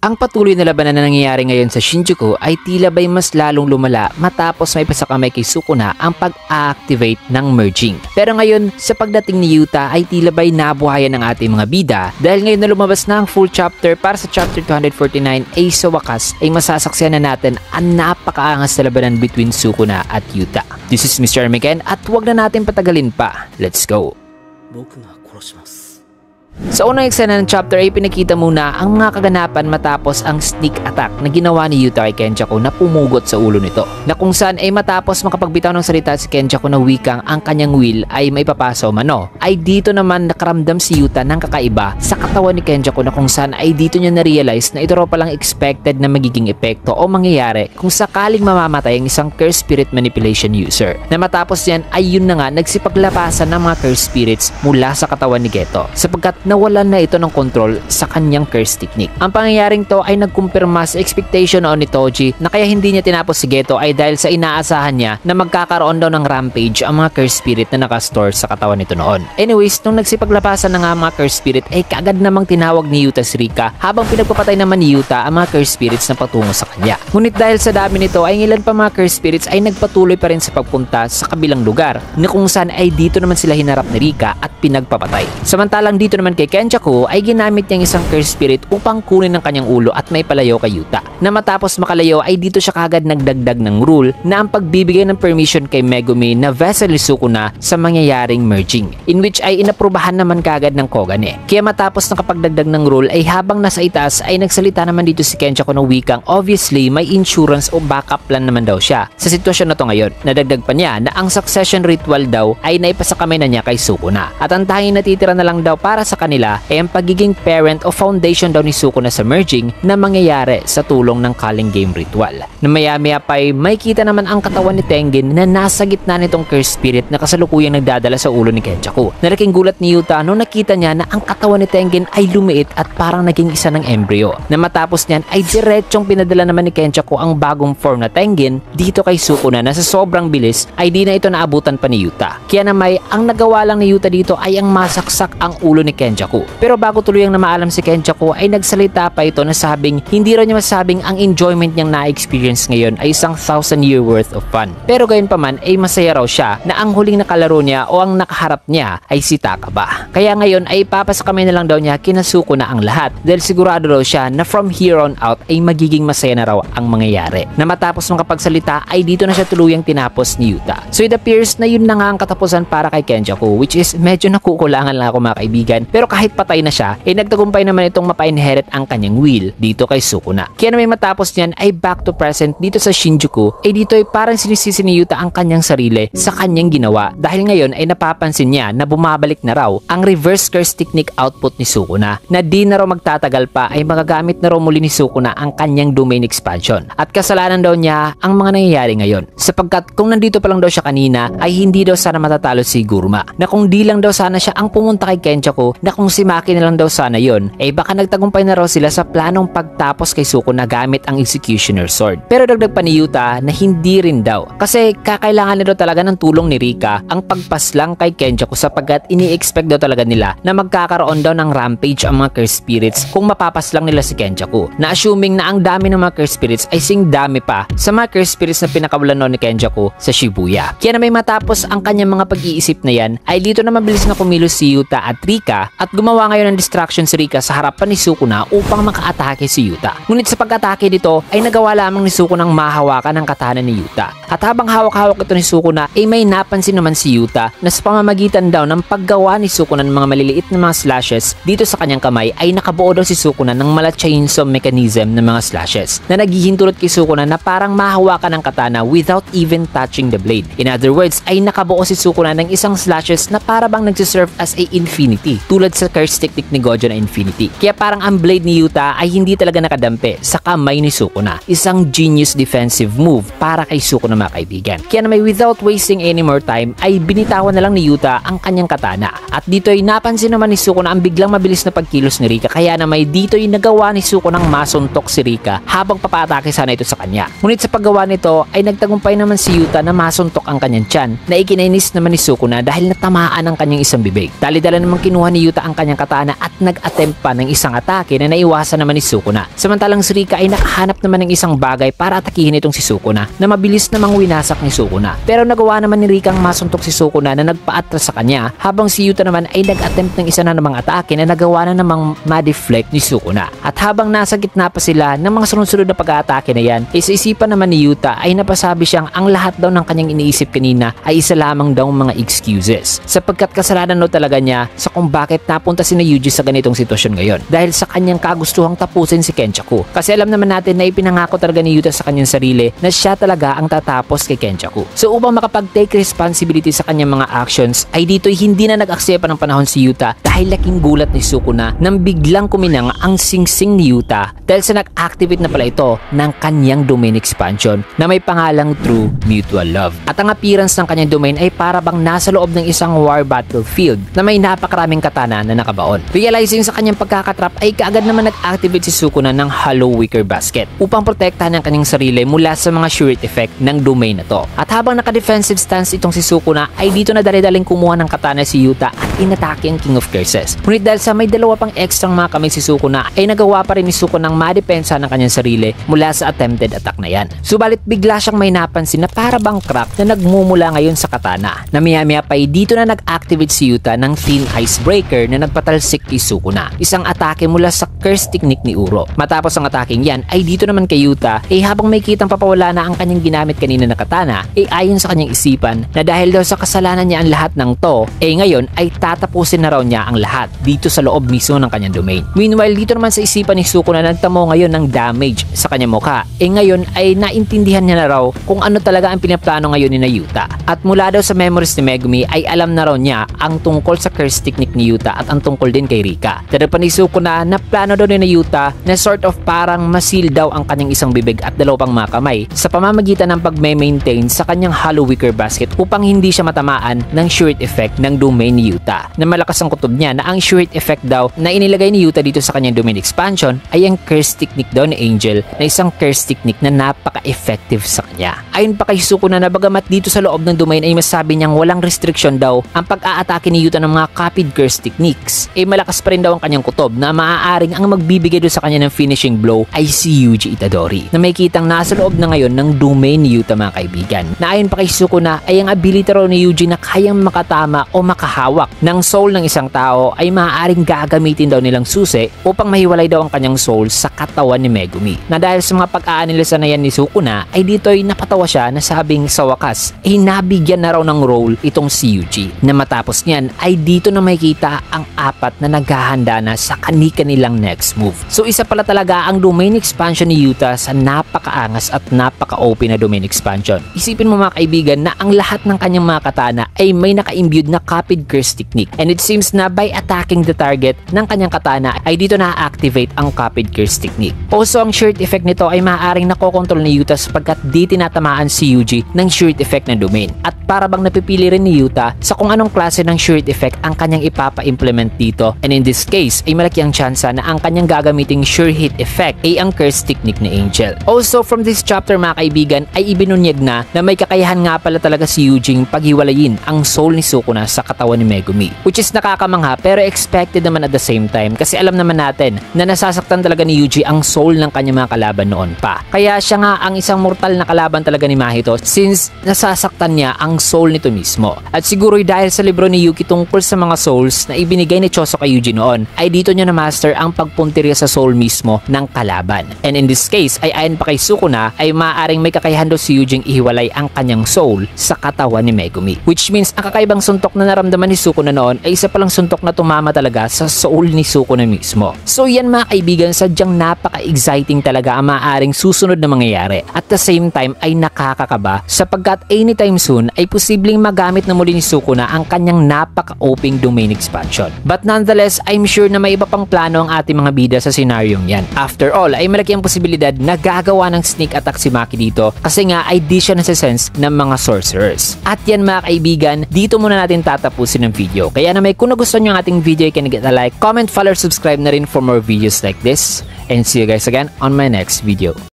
Ang patuloy na labanan na nangyayari ngayon sa Shinjuku ay tila ba'y mas lalong lumala matapos may pasakamay kay Sukuna ang pag-activate ng merging. Pero ngayon, sa pagdating ni Yuta ay tila ba'y nabuhayan ng ating mga bida dahil ngayon na lumabas na ang full chapter para sa chapter 249 ay sa wakas ay masasaksiyan na natin ang napakaangas na labanan between Sukuna at Yuta. This is Mr. Armageddon at huwag na natin patagalin pa. Let's go! Sa unang eksena ng chapter ay pinakita muna ang mga kaganapan matapos ang sneak attack na ginawa ni Yuta kay Kenjaku na pumugot sa ulo nito. Na kung saan ay matapos makapagbitaw ng salita si Kenjaku na wikang ang kanyang will ay maipapasaw mano, ay dito naman nakaramdam si Yuta ng kakaiba sa katawan ni Kenjaku na kung saan ay dito niya na-realize na ito raw palang expected na magiging epekto o mangyayari kung sakaling mamamatay ang isang curse spirit manipulation user. Na matapos yan ay yun na nga nagsipaglapasan ng mga curse spirits mula sa katawan ni Geto sapagkat nawalan na ito ng control sa kanyang curse technique. Ang pangyayaring to ay nagkumpirma sa expectation noon ni Toji na kaya hindi niya tinapos si Geto ay dahil sa inaasahan niya na magkakaroon daw ng rampage ang mga curse spirit na nakastore sa katawan nito noon. Anyways, nung nagsipaglapasan na nga mga curse spirit ay kaagad namang tinawag ni Yuta si Rika habang pinagpapatay naman ni Yuta ang mga curse spirits na patungo sa kanya. Ngunit dahil sa dami nito ay ilan pa mga curse spirits ay nagpatuloy pa rin sa pagpunta sa kabilang lugar na kung saan ay dito naman sila hinarap ni Rika at pinagpapatay. Samantalang dito naman kay Kenjaku ay ginamit niyang isang curse spirit upang kunin ang kanyang ulo at may palayo kay Yuta. Na matapos makalayo ay dito siya kagad nagdagdag ng rule na ang pagbibigay ng permission kay Megumi na vessel ni Sukuna sa mangyayaring merging, in which ay inaprubahan naman kagad ng Kogane. Kaya matapos nakapagdagdag ng rule ay habang nasa itaas ay nagsalita naman dito si Kenjaku na wikang obviously may insurance o backup plan naman daw siya sa sitwasyon na to ngayon. Nadagdag pa niya na ang succession ritual daw ay naipasakamay na niya kay Sukuna at ang tanging natitira na lang daw para sa kanila ay ang pagiging parent o foundation daw ni Sukuna sa merging na mangyayari sa tulong ng Calling Game ritual. Na maya-maya pa ay may kita naman ang katawan ni Tengen na nasa gitna nitong curse spirit na kasalukuyang nagdadala sa ulo ni Kenjaku. Nalaking gulat ni Yuta nung nakita niya na ang katawan ni Tengen ay lumiit at parang naging isa ng embryo. Na matapos niyan ay diretsong pinadala naman ni Kenjaku ang bagong form na Tengen dito kay Sukuna na sa sobrang bilis ay di na ito naabutan pa ni Yuta. Kaya naman ang nagawa lang ni Yuta dito ay ang masaksak ang ulo ni Kenjaku. Pero bago tuluyang na maalam si Kenjaku ay nagsalita pa ito na sabing hindi raw niya masabing ang enjoyment niyang na-experience ngayon ay isang 1,000-year worth of fun. Pero gayon pa man ay masaya raw siya na ang huling nakalaro niya o ang nakaharap niya ay si Takaba. Kaya ngayon ay papasakamay na lang daw niya kina Sukuna ang lahat dahil sigurado raw siya na from here on out ay magiging masaya na raw ang mangyayari. Na matapos makapagsalita ay dito na siya tuluyang tinapos ni Yuta. So it appears na yun na nga ang katapusan para kay Kenjaku, which is medyo nakukulangan lang ako mga kaibigan. Pero kahit patay na siya, ay nagtagumpay naman itong mapa-inherit ang kanyang will dito kay Sukuna. Kaya na may matapos niyan ay back to present dito sa Shinjuku, ay dito ay parang sinisisi ni Yuta ang kanyang sarili sa kanyang ginawa dahil ngayon ay napapansin niya na bumabalik na raw ang reverse curse technique output ni Sukuna na di na raw magtatagal pa ay magagamit na raw muli ni Sukuna ang kanyang domain expansion. At kasalanan daw niya ang mga nangyayari ngayon sapagkat kung nandito pa lang daw siya kanina ay hindi daw sana matatalo si Guruma, na kung di lang daw sana siya ang pumunta kay Kenjaku, na kung si Maki na lang daw sana yon, eh baka nagtagumpay na raw sila sa planong pagtapos kay Sukuna gamit ang Executioner Sword. Pero dagdag pa ni Yuta na hindi rin daw kasi kakailangan na daw talaga ng tulong ni Rika ang pagpaslang kay Kenjaku sapagkat ini-expect daw talaga nila na magkakaroon daw ng rampage ang mga curse spirits kung mapapaslang nila si Kenjaku, na assuming na ang dami ng mga curse spirits ay sing dami pa sa mga curse spirits na pinakawalan noon ni Kenjaku sa Shibuya. Kaya na may matapos ang kanyang mga pag-iisip na yan ay dito na mabilis na kumilos si Yuta at Rika at gumawa ngayon ng distraction si Rika sa harapan ni Sukuna upang maka-atake si Yuta. Ngunit sa pag-atake dito ay nagawa lamang ni Sukuna ang mahawakan ng katana ni Yuta. At habang hawak-hawak ito ni Sukuna ay may napansin naman si Yuta na sa pamamagitan daw ng paggawa ni Sukuna ng mga maliliit na mga slashes dito sa kanyang kamay ay nakabuo daw si Sukuna ng mala chainsaw mechanism ng mga slashes na naghihintulot kay Sukuna na parang mahawakan ng katana without even touching the blade. In other words ay nakabuo si Sukuna ng isang slashes na para bang nagsiserve as a infinity tulad sa curse technique ni Gojo na infinity. Kaya parang ang blade ni Yuta ay hindi talaga nakadampi sa kamay ni Sukuna. Isang genius defensive move para kay Sukuna mga kaibigan. Kaya na may without wasting any more time ay binitawan na lang ni Yuta ang kanyang katana. At dito ay napansin naman ni Sukuna ang biglang mabilis na pagkilos ni Rika, kaya na may dito ay nagawa ni Sukuna ng masuntok si Rika habang papaatake sana ito sa kanya. Ngunit sa paggawa nito ay nagtagumpay naman si Yuta na masuntok ang kanyang tiyan na ikinainis naman ni Sukuna dahil natamaan ang kanyang isang bibig. Dali-dala namang kinuha ni Yuta Yuta ang kanyang katana at nag-attempt pa ng isang atake na naiwasan naman ni Sukuna. Samantalang si Rika ay nakahanap naman ng isang bagay para atakihin itong si Sukuna na mabilis namang winasak ni Sukuna. Pero nagawa naman ni Rika ang masuntok si Sukuna na nagpa-atras sa kanya, habang si Yuta naman ay nag-attempt ng isa na namang atake na nagawa na namang ma-deflect ni Sukuna. At habang nasa gitna pa sila ng mga sunod-sunod na pag-aatake na yan, sa isipan naman ni Yuta ay napasabi siyang ang lahat daw ng kanyang iniisip kanina ay isa lamang daw mga excuses. Sapagkat kasalanan daw talaga niya sa kung bakit napunta si Yuji sa ganitong sitwasyon ngayon. Dahil sa kanyang kagustuhang tapusin si Kenjaku. Kasi alam naman natin na ipinangako talaga ni Yuta sa kanyang sarili na siya talaga ang tatapos kay Kenjaku. So upang makapag-take responsibility sa kanyang mga actions ay dito'y hindi na nag-aksaya pa ng panahon si Yuta dahil laking gulat ni Sukuna nang biglang kuminang ang singsing ni Yuta dahil sa nag-activate na pala ito ng kanyang domain expansion na may pangalang True Mutual Love. At ang appearance ng kanyang domain ay para bang nasa loob ng isang war battlefield na may napakaraming katana na nakabaon. Realizing sa kanyang pagkakatrap ay kaagad naman nag-activate si Sukuna ng Hollow Wicker Basket upang protektahan ang kanyang sarili mula sa mga Shuriken effect ng domain na to. At habang naka-defensive stance itong si Sukuna ay dito na dali-daling kumuha ng katana si Yuta at inatake ang King of Curses. Ngunit dahil sa may dalawa pang extra mga kamay si Sukuna ay nagawa pa rin ni Sukuna ng madepensa ng kanyang sarili mula sa attempted attack na yan. Subalit bigla siyang may napansin na para bang crack na nagmumula ngayon sa katana. Na maya-maya pa ay dito na nag-activate si Yuta ng Thin Icebreaker na nagpatalsik kay Sukuna. Isang atake mula sa curse technique ni Uro. Matapos ang ataking yan ay dito naman kay Yuta ay habang may kitang papawala na ang kanyang ginamit kanina na katana ay ayon sa kanyang isipan na dahil daw sa kasalanan niya ang lahat ng to ngayon ay tatapusin na raw niya ang lahat dito sa loob mismo ng kanyang domain. Meanwhile dito naman sa isipan ni Sukuna nagtamo ngayon ng damage sa kanyang mukha ngayon ay naintindihan niya na raw kung ano talaga ang pinaplano ngayon ni Yuta. At mula daw sa memories ni Megumi ay alam na raw niya ang tungkol sa curse technique ni Yuta at ang tungkol din kay Rika. Dahil pa ni Sukuna na plano daw ni Yuta na sort of parang masil daw ang kanyang isang bibig at dalawa pang mga kamay sa pamamagitan ng pag-maintain sa kanyang Hollow Wicker Basket upang hindi siya matamaan ng Shuriken effect ng domain ni Yuta. Na malakas ang kutob niya na ang Shuriken effect daw na inilagay ni Yuta dito sa kanyang domain expansion ay ang curse technique daw ni Angel na isang curse technique na napaka-effective sa kanya. Ayon pa kay Sukuna na bagamat dito sa loob ng domain ay masabi niyang walang restriction daw ang pag-aatake ni Yuta ng mga copied curse techniques malakas pa rin daw ang kanyang kutob na maaaring ang magbibigay doon sa kanya ng finishing blow ay si Yuji Itadori na may kitang nasa loob na ngayon ng domain ni Yuta mga kaibigan. Na ayon pa kay Sukuna ay ang ability raw ni Yuji na kayang makatama o makahawak ng soul ng isang tao ay maaaring gagamitin daw nilang susi upang mahiwalay daw ang kanyang soul sa katawan ni Megumi. Na dahil sa mga pag-aanalisa na yan ni Sukuna ay dito ay napatawa siya na sabing sa wakas nabigyan na raw ng role itong si Yuji na matapos niyan ay dito na makikita ang apat na naghahanda na sa kani-kanilang next move. So isa pala talaga ang domain expansion ni Yuta sa napakaangas at napaka-OP na domain expansion. Isipin mo mga kaibigan na ang lahat ng kanyang mga katana ay may naka-imbued na copied curse technique and it seems na by attacking the target ng kanyang katana ay dito na-activate ang copied curse technique. Also ang shirt effect nito ay maaaring nakokontrol ni Yuta sapagkat di tinatamaan si Yuji ng shirt effect na domain. At para bang napipili rin ni Yuta sa kung anong klase ng shirt effect ang kanyang ipapa-implement dito and in this case ay malaki ang tsansa na ang kanyang gagamiting sure hit effect ay ang curse technique ni Angel. Also from this chapter mga kaibigan ay ibinunyag na may kakayahan nga pala talaga si Yujing paghiwalayin ang soul ni Sukuna sa katawan ni Megumi, which is nakakamangha pero expected naman at the same time kasi alam naman natin na nasasaktan talaga ni Yuji ang soul ng kanyang mga kalaban noon pa. Kaya siya nga ang isang mortal na kalaban talaga ni Mahito since nasasaktan niya ang soul nito mismo. At siguro dahil sa libro ni Yuki tungkol sa mga souls na ibinigay ni Choso kay Yuji noon ay dito niya na master ang pagpuntirya sa soul mismo ng kalaban. And in this case ay ayon pa kay Sukuna ay maaaring may kakayahan daw si Yujing ihiwalay ang kanyang soul sa katawan ni Megumi, which means ang kakaibang suntok na naramdaman ni Sukuna noon ay isa palang suntok na tumama talaga sa soul ni Sukuna mismo. So yan mga kaibigan, sadyang napaka-exciting talaga ang maaaring susunod na mangyayari. At the same time ay nakakakaba sapagkat anytime soon ay posibleng magamit na muli ni Sukuna ang kanyang napaka-OP domain expansion. But nonetheless, I'm sure na may iba pang plano ang ating mga bida sa senaryong yan. After all, ay malaki ang posibilidad na gagawa ng sneak attack si Maki dito kasi nga ay di siya nasa-sense ng mga sorcerers. At yan mga kaibigan, dito muna natin tatapusin ang video. Kaya naman kung nagustuhan nyo ang ating video, can get a like, comment, follow, subscribe na rin for more videos like this. And see you guys again on my next video.